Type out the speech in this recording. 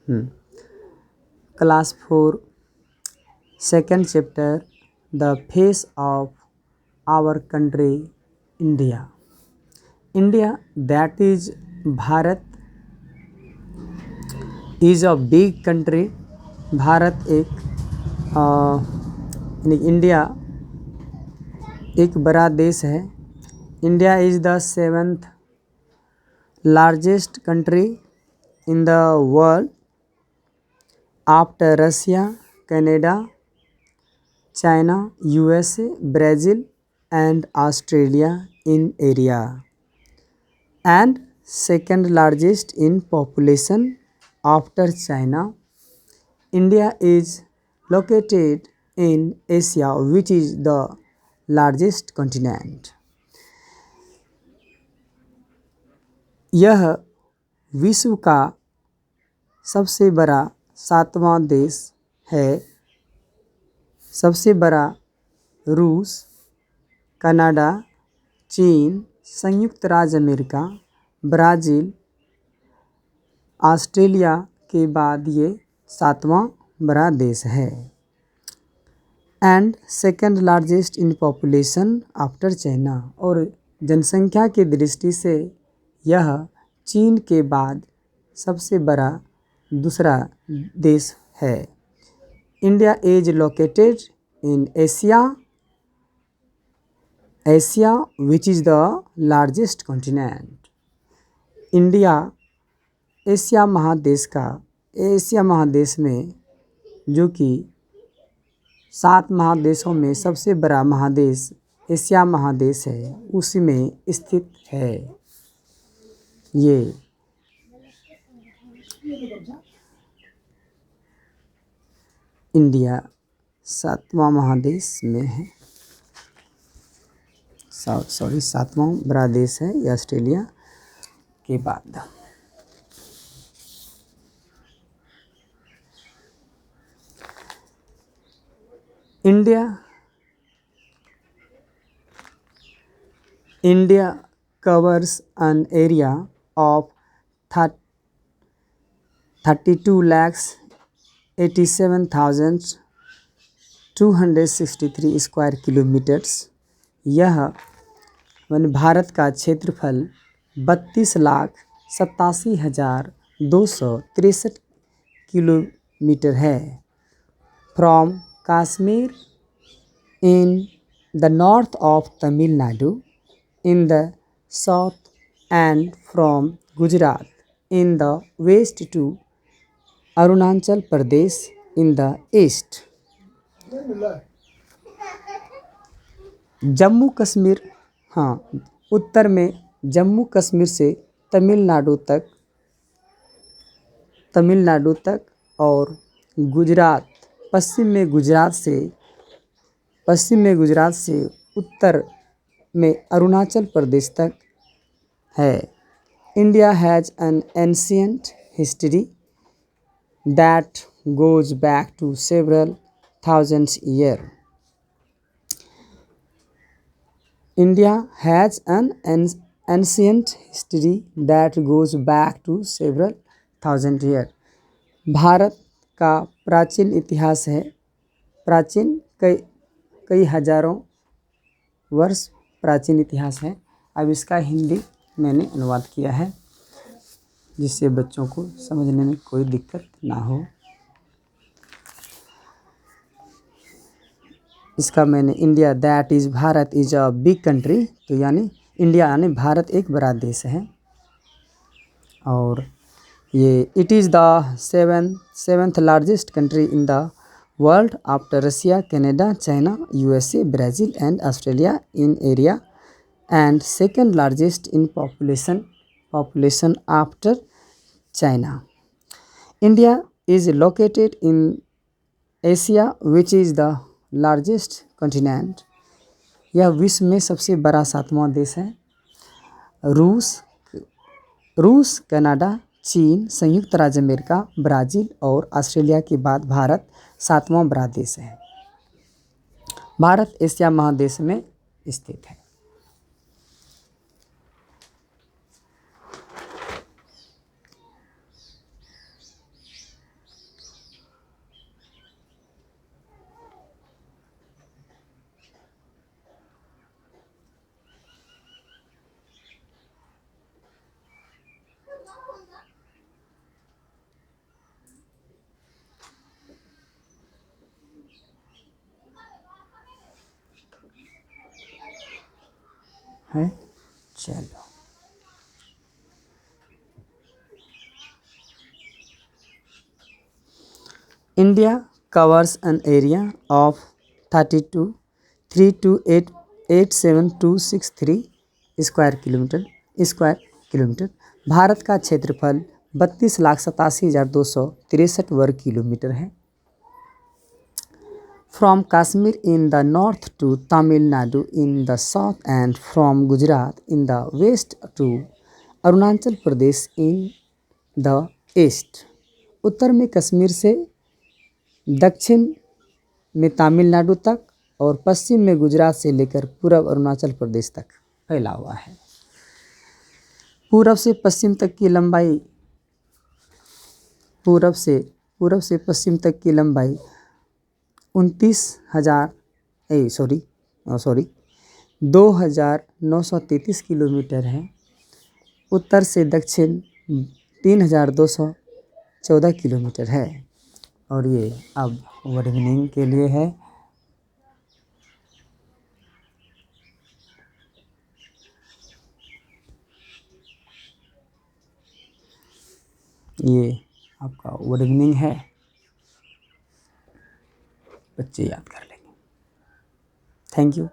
Class 4 second chapter the face of our country India. India that is Bharat is a big country. Bharat India एक बड़ा देश है। India is the 7th largest country in the world after Russia, Canada, China, USA, Brazil and Australia in area, and second largest in population after China. India is located in Asia, which is the largest continent. यह विश्व का सबसे बड़ा 7वां देश है। सबसे बड़ा रूस, कनाडा, चीन, संयुक्त राज्य अमेरिका, ब्राज़ील, ऑस्ट्रेलिया के बाद ये 7वां बड़ा देश है। And second largest in population after China, और जनसंख्या की दृष्टि से यह चीन के बाद सबसे बड़ा दूसरा देश है। India is located in Asia which is the largest continent. India Asia महादेश में, जो कि 7 महादेशों में सबसे बड़ा महादेश एशिया महादेश है, उसमें स्थित है। ये इंडिया 7वां महादेश में है। 7वां बड़ा देश है ये ऑस्ट्रेलिया के बाद। India covers an area of 32,87,263 square kilometres. यह भारत का क्षेत्रफल 32,87,263 किलोमीटर है। From Kashmir in the north of Tamil Nadu in the south and from Gujarat in the west to Arunachal Pradesh in the east. Jammu Kashmir, उत्तर में जम्मू कश्मीर से तमिलनाडु तक और गुजरात, पश्चिम में गुजरात से उत्तर में अरुणाचल प्रदेश तक है। India has an ancient history that goes back to several thousands year. India has an ancient history that goes back to several thousand year. Bharat का प्राचीन इतिहास है। कई हजारों वर्ष प्राचीन इतिहास है। अब इसका हिंदी मैंने अनुवाद किया है, जिससे बच्चों को समझने में कोई दिक्कत ना हो। इसका मैंने India that is Bharat is a big country, तो यानी इंडिया यानी भारत एक बड़ा देश है। और ये it is the 7th largest country in the world after Russia, Canada, China, USA, Brazil and Australia in area, and second largest in population after China. India is located in Asia, which is the largest continent. यह विश्व में सबसे बड़ा 7वां देश है। रूस, Canada, चीन, संयुक्त राज्य अमेरिका, ब्राज़ील और ऑस्ट्रेलिया के बाद भारत 7वां बड़ा देश है। भारत एशिया महादेश में स्थित है। है। चलो, India covers an area of 32,328,87263 square kilometre. भारत का क्षेत्रफल 32,87,263 वर्ग किलोमीटर है। From Kashmir in the north to Tamil Nadu in the south and from Gujarat in the west to Arunachal Pradesh in the east. उत्तर में कश्मीर से दक्षिण में तमिलनाडु तक और पश्चिम में गुजरात से लेकर पूर्व अरुणाचल प्रदेश तक फैला हुआ है। पूर्व से पश्चिम तक की लंबाई 2,933 किलोमीटर है। उत्तर से दक्षिण 3,214 किलोमीटर है। और ये अब वर्णिंग के लिए है। ये आपका वर्णिंग है, बच्चे याद कर लेंगे। Thank you.